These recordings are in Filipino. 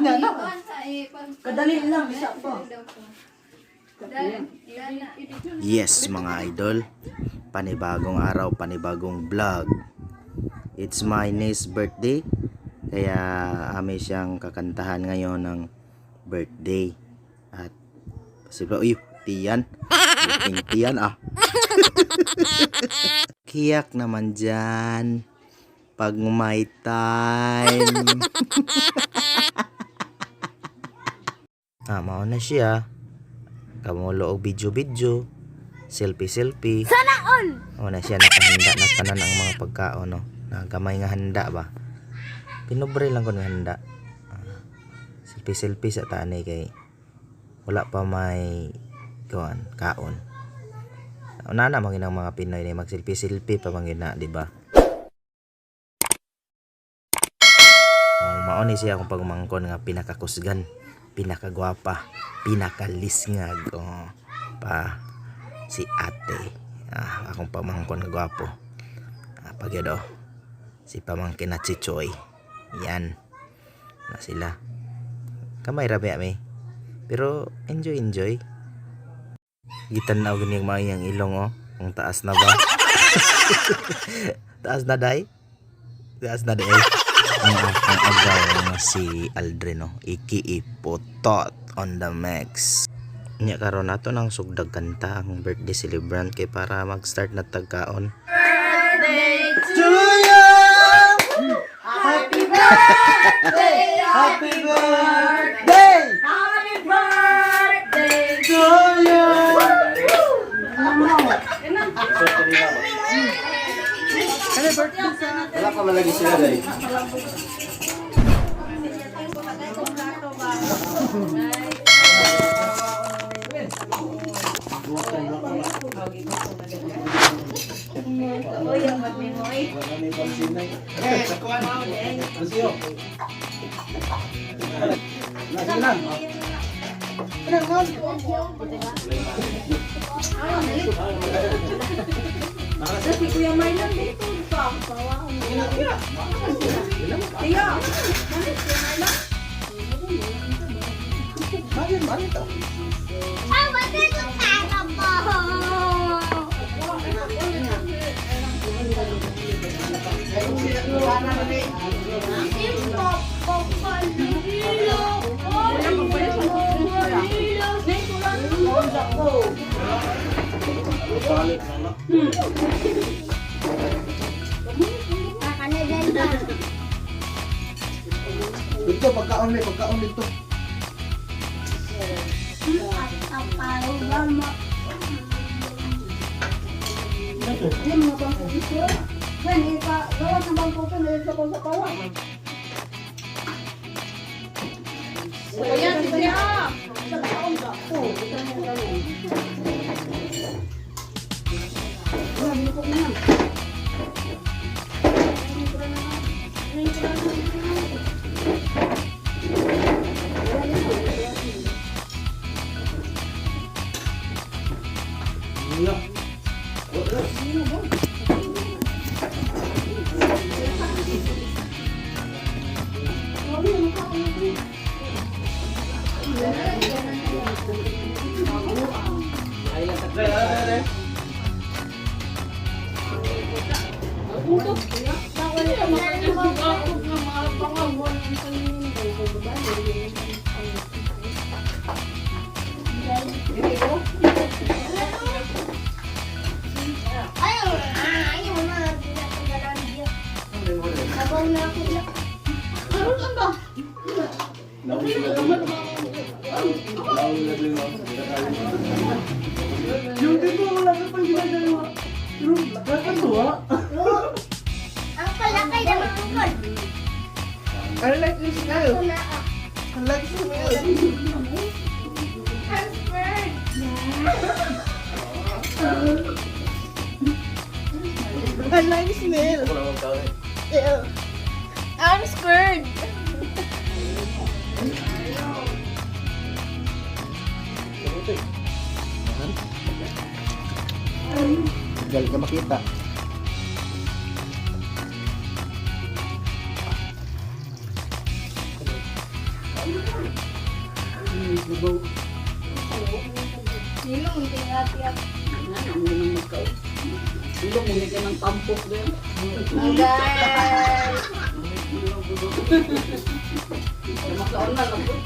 niya na. Kadali lang, isa pa. Yes mga idol, panibagong araw, panibagong vlog. It's my niece's birthday, kaya amin siyang kakantahan ngayon ng birthday. At uy, tiyan, tiyan ah. Kiyak naman dyan pag may time. Mao na siya. Kamulo og video, selfie. Sana all! O na siya nakahanda na tanan ang mga pagkaon, no? Nagamay nga handa ba? Pinobre lang ko nga handa. Selfie sa tanay kay wala pa may kaon. Una na mga mga Pinoy na mag-selfie pa mga di ba? Mao ni siya akong pagmangkon nga pinakakusgan, pinakagwapa, pinakalisngag pa si ate. Akong pamangkon nga gwapo. Pagyodo si pamangkin na Chichoy. Yan na sila. Kamay rabi ami. Pero enjoy. Gitanaw gani ang mayang ilong ang taas na ba? Taas na day. Ang agaw nga si Aldrin, ikiipotot on the mix. Nya karon nato nang sugdag kanta ang birthday celebrant kay para mag-start na tagkaon. Birthday to you! Happy birthday! Happy birthday! Happy birthday to you! Wala ka malagi sila dahil. Si Kuya Marlon dito pa. Tiyo. Dito, pagkaon dito. Yung dito wala ka pang ginagawa. Pero nakakatuwa. Ang palakay naman ko. I like this style. I like this style. I like smell. I'm scared. Gal ka makita. Sino ang tingati-at? Ilong mo ka ng tampok din. Guys! Makaon na lang po.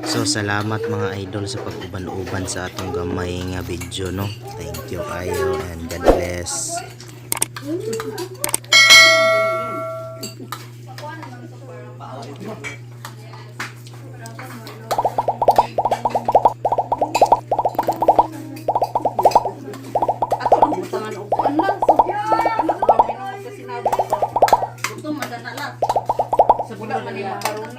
So salamat mga idol sa pag-uban-uban sa atong gamay nga video, no. Thank you kayo and God bless. Ako lang butangan og kuan lang. Anak ba may kasi sinabi ko. Gusto madanalas. Sa Wala man yung makaroni.